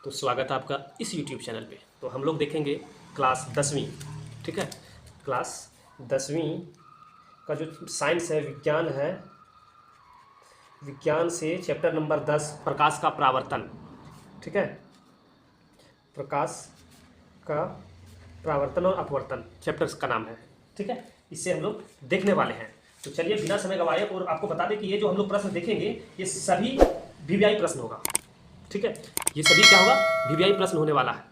तो स्वागत है आपका इस YouTube चैनल पे। तो हम लोग देखेंगे क्लास 10वीं, ठीक है। क्लास 10वीं का जो साइंस है, विज्ञान है, विज्ञान से चैप्टर नंबर 10 प्रकाश का परावर्तन, ठीक है। प्रकाश का परावर्तन और अपवर्तन चैप्टर का नाम है, ठीक है। इससे हम लोग देखने वाले हैं। तो चलिए बिना समय गवाए और आपको बता दें कि ये जो हम लोग प्रश्न देखेंगे ये सभी वीवीआई प्रश्न होगा, ठीक है। ये सभी क्या होगा, वीवीआई प्रश्न होने वाला है।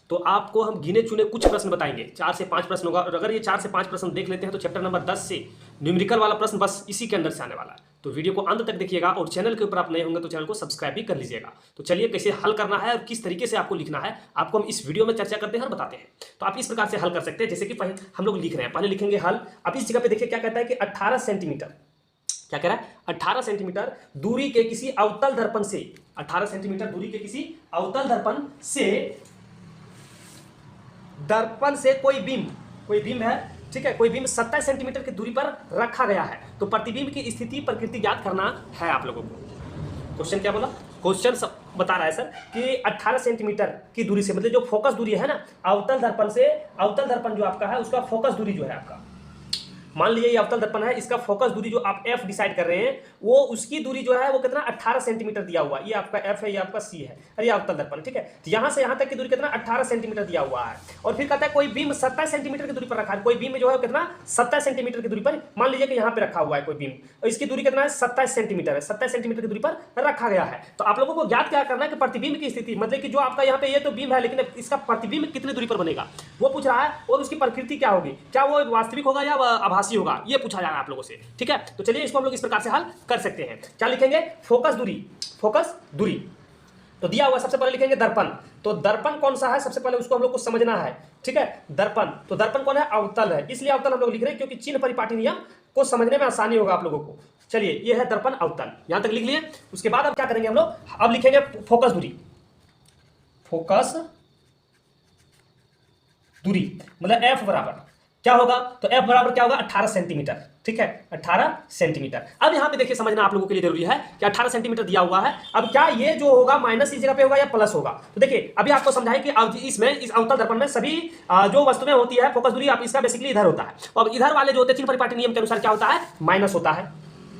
तो आपको हम गिने चुने कुछ प्रश्न बताएंगे, 4 से 5 प्रश्न होगा। और अगर ये 4 से 5 प्रश्न देख लेते हैं तो चैप्टर नंबर 10 से न्यूमेरिकल वाला प्रश्न बस इसी के अंदर से आने वाला है। तो वीडियो को अंत तक देखिएगा और चैनल के ऊपर आप नए होंगे तो चैनल को सब्सक्राइब भी कर लीजिएगा। तो चलिए कैसे हल करना है और किस तरीके से आपको लिखना है आपको हम इस वीडियो में चर्चा करते हैं और बताते हैं। तो आप इस प्रकार से हल कर सकते हैं, जैसे कि पहले हम लोग लिख रहे हैं, पहले लिखेंगे हल। अब इस जगह पे देखिए क्या कहता है कि 18 सेंटीमीटर, क्या कह रहा है, 18 सेंटीमीटर दूरी के किसी अवतल दर्पण से, 18 सेंटीमीटर दूरी के किसी अवतल दर्पण से कोई बीम है, ठीक है, कोई बीम 27 सेंटीमीटर की दूरी पर रखा गया है। तो प्रतिबिंब की स्थिति प्रकृति ज्ञात करना है आप लोगों को। क्वेश्चन क्या बोला, क्वेश्चन बता रहा है सर कि 18 सेंटीमीटर की दूरी से, मतलब जो फोकस दूरी है ना अवतल दर्पण से, अवतल दर्पण जो आपका है उसका फोकस दूरी जो है आपका, मान लीजिए ये अवतल दर्पण है, इसका फोकस दूरी जो आप f डिसाइड कर रहे हैं वो उसकी दूरी जो है वो कितना 18 सेंटीमीटर दिया हुआ है। ये आपका f है, ये आपका c है और ये अवतल दर्पण, ठीक है। तो यहां से यहां तक की दूरी कितना 18 सेंटीमीटर दिया हुआ है। और फिर कहता है कोई बीम 27 सेंटीमीटर की दूरी पर रखा है। कोई बीम जो है कितना 27 सेंटीमीटर की दूरी पर, मान लीजिए कि यहाँ पे रखा हुआ है कोई बीम और इसकी दूरी कितना है 27 सेंटीमीटर है, 27 सेंटीमीटर की दूरी पर रखा गया है। तो आप लोगों को ज्ञात क्या करना है कि प्रतिबिंब की स्थिति, मतलब कि जो आपका यहाँ पे ये तो बीम है लेकिन इसका प्रतिबिंब कितनी दूरी पर बनेगा वो पूछ रहा है। और उसकी प्रकृति क्या होगी, क्या वो वास्तविक होगा या आभासी होगा, ये पूछा जा रहा है आप लोगों से, ठीक है। तो चलिए इसको हम लोग इस प्रकार से हल कर सकते हैं। क्या लिखेंगे, फोकस दूरी तो दिया हुआ, सबसे पहले लिखेंगे दर्पण। तो दर्पण कौन सा है सबसे पहले उसको हम लोग को समझना है, ठीक है। दर्पण, तो दर्पण कौन है, अवतल है, इसलिए अवतल हम लोग लिख रहे हैं क्योंकि चिन्ह परिपाटी नियम को समझने में आसानी होगा आप लोगों को। चलिए ये है दर्पण अवतल, यहां तक लिख लिए। उसके बाद अब क्या करेंगे हम लोग, अब लिखेंगे फोकस दूरी मतलब एफ बराबर क्या होगा, तो f बराबर क्या होगा 18 सेंटीमीटर, ठीक है, 18 सेंटीमीटर। अब यहाँ पे देखिए समझना आप लोगों के लिए जरूरी है कि 18 सेंटीमीटर दिया हुआ है। अब क्या ये जो होगा माइनस इस जगह पे होगा या प्लस होगा, तो देखिए अभी आपको समझाए कि अब इसमें इस अवतल दर्पण में सभी जो वस्तुएं होती है फोकस दूरी आप इसका बेसिकली इधर होता है। अब इधर वाले जो होते हैं चिन्ह परिपाटी नियम के अनुसार क्या होता है, माइनस होता है,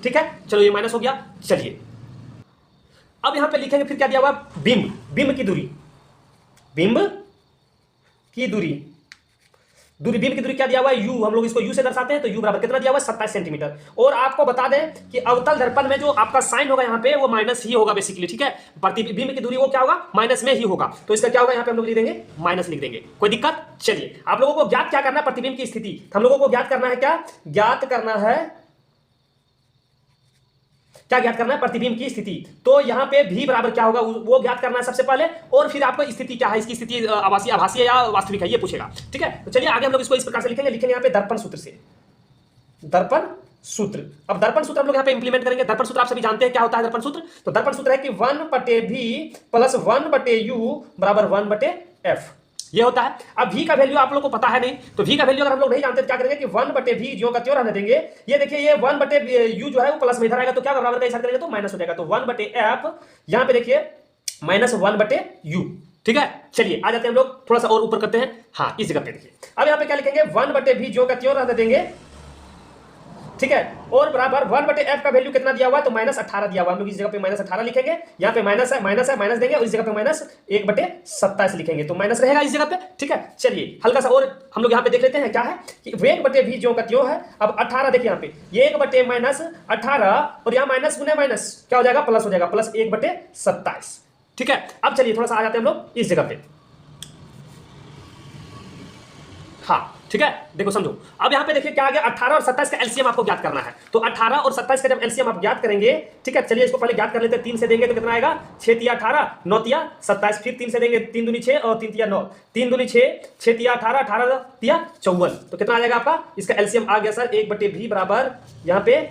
ठीक है। चलो ये माइनस हो गया। चलिए अब यहाँ पे लिखेंगे फिर क्या दिया हुआ, बिंब की दूरी, बिंब की दूरी क्या दिया हुआ है, u, हम लोग इसको u से दर्शाते हैं। तो u बराबर कितना दिया हुआ है 27 सेंटीमीटर। और आपको बता दें कि अवतल दर्पण में जो आपका साइन होगा यहाँ पे वो माइनस ही होगा बेसिकली, ठीक है। प्रतिबिंब की दूरी वो क्या होगा, माइनस में ही होगा। तो इसका क्या होगा, यहाँ पे हम लोग लिख देंगे माइनस लिख देंगे, कोई दिक्कत। चलिए आप लोगों को ज्ञात क्या करना है, प्रतिबिंब की स्थिति। हम लोगों को ज्ञात करना है क्या ज्ञात करना है, प्रतिबिंब की स्थिति। तो यहाँ पे v बराबर क्या होगा वो ज्ञात करना है सबसे पहले, और फिर आपको स्थिति क्या है, इसकी स्थिति आभासी है या वास्तविक है ये पूछेगा, ठीक है। तो चलिए आगे हम लोग इसको इस प्रकार से लिखेंगे यहाँ पे दर्पण सूत्र। अब दर्पण सूत्र हम लोग यहाँ पे इंप्लीमेंट करेंगे। दर्पण सूत्र आप सभी जानते हैं क्या होता है दर्पण सूत्र। तो दर्पण सूत्र है कि 1/v प्लस 1/u बराबर 1/f, ये होता है। अब v का वैल्यू आप लोग को पता है नहीं, तो v का वैल्यू अगर हम लोग नहीं जानते तो क्या करेंगे कि 1/v जो का त्यों रहने देंगे। ये देखिए ये 1/u जो है वो प्लस में इधर आएगा तो क्या बराबर का इशारा करेंगे तो माइनस हो जाएगा। तो 1/f यहाँ पे देखिए माइनस 1/u, ठीक है। चलिए आ जाते हैं हम लोग थोड़ा सा और ऊपर करते हैं। हाँ इस जगह पे देखिए अब यहाँ पे क्या लिखेंगे 1/v जो का त्यों रहने देंगे, ठीक है। और बराबर 1/f का वैल्यू कितना दिया हुआ है, तो -18 दिया हुआ है। हम लोग इस जगह पे -18 लिखेंगे, यहाँ पे माइनस है माइनस देंगे और इस जगह पे -1/27 लिखेंगे तो माइनस रहेगा इस जगह पे, ठीक है। चलिए हल्का सा और हम लोग यहाँ पे देख लेते हैं क्या है कि 1/v जो का त्यों है। अब 18 देखिए यहाँ पे 1/-18 और यहाँ माइनस गुने माइनस क्या हो जाएगा, प्लस हो जाएगा, प्लस 1/27, ठीक है। अब चलिए थोड़ा सा आ जाते हैं हम लोग इस जगह पे, हाँ ठीक है। देखो समझो अब यहाँ पे देखिए क्या आ गया, 18 और 27 का एलसीएम आपको ज्ञात करना है। तो 18 और 27 का जब एलसीएम आप ज्ञात करेंगे, ठीक है। चलिए इसको पहले ज्ञात कर लेते हैं। 3 से देंगे तो कितना आएगा, 6 तिया 18 9 तिया 27, फिर 3 से देंगे 3 दूनी 6 और 3 तिया 9, 3 दूनी 6 तिया 18 18 तिया 54, तो कितना आ जाएगा आपका, इसका एलसीएम आ गया सर 1/v बराबर यहाँ पे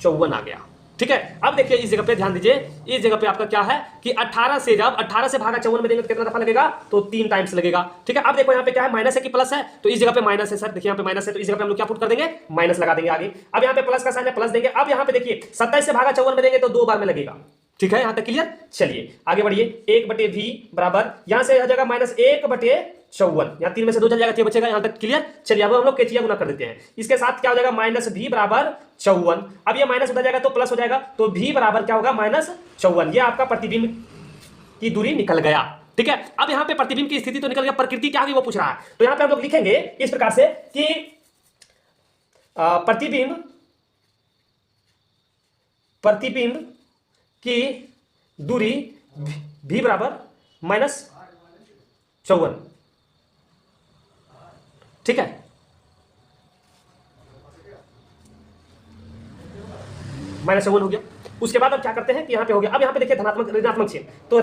54 आ गया, ठीक है। अब देखिए इस जगह पे ध्यान दीजिए, इस जगह पे आपका क्या है कि 18 से जब 18 से भागा 54 में देंगे तो कितना दफा लगेगा, तो 3 टाइम्स लगेगा, ठीक है। अब देखो यहाँ पे क्या है, माइनस है कि प्लस है, तो इस जगह पे माइनस है सर, देखिए यहाँ पे माइनस है तो इस जगह पे हम लोग क्या पुट कर देंगे, माइनस लगा देंगे आगे। अब यहाँ पे प्लस का साइन है, प्लस देंगे। अब यहाँ पे देखिए 27 से भागा 54 में देंगे तो 2 बार में लगेगा, ठीक है, यहां तक क्लियर। चलिए आगे बढ़िए। 1/v बराबर, यहां से आ जाएगा -1/54, यहाँ 3 में से 2 चल जाएगा, 6 बचेगा, यहां तक क्लियर। चलिए अब हम लोग केचिया गुना कर देते हैं। इसके साथ क्या हो जाएगा, -v बराबर 54। अब ये माइनस उधर जाएगा तो प्लस हो जाएगा, तो v बराबर क्या होगा, -54। ये आपका प्रतिबिंब की दूरी निकल गया। ठीक है, अब यहाँ पे प्रतिबिंब की स्थिति तो निकल गया, प्रकृति क्या होगी वो पूछ रहा है। तो यहाँ पे हम लोग लिखेंगे इस प्रकार से कि प्रतिबिंब की दूरी v बराबर -54। ठीक है, -54 हो गया। उसके बाद अब क्या करते हैं कि यहां पे हो गया। अब यहां पे देखिए धनात्मक ऋणात्मक चिन्ह, तो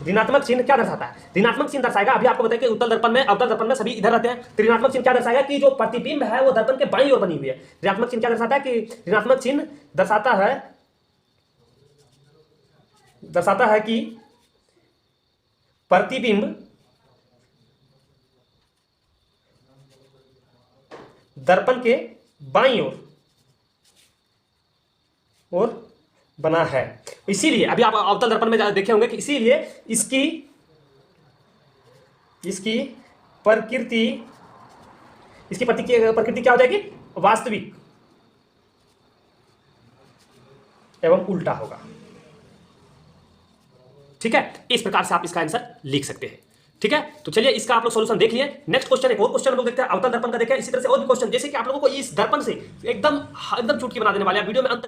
ऋणात्मक चिन्ह क्या दर्शाता है? ऋणात्मक चिन्ह दर्शाएगा, अभी आपको बताया कि उत्तल दर्पण में, अवतल दर्पण में सभी इधर रहते हैं, तो ऋणात्मक चिन्ह क्या दर्शाएगा कि जो प्रतिबिंब है वो दर्पण के बाईं ओर बनी हुई है। ऋणात्मक चिन्ह क्या दर्शाता है कि ऋणात्मक चिन्ह दर्शाता है कि प्रतिबिंब दर्पण के बाईं ओर बना है। इसीलिए अभी आप अवतल दर्पण में देखे होंगे कि इसीलिए इसकी प्रकृति क्या हो जाएगी, वास्तविक एवं उल्टा होगा। ठीक है, इस प्रकार से आप इसका आंसर लिख सकते हैं। ठीक है, तो चलिए इसका आप लोग सॉल्यूशन देख लिए। नेक्स्ट क्वेश्चन, एक और क्वेश्चन हम लोग देखते हैं, अवतल दर्पण का देखें। इसी तरह से और भी क्वेश्चन, जैसे कि आप लोगों को इस दर्पण से एकदम चुटकी बना देने वाले हैं वीडियो में अंत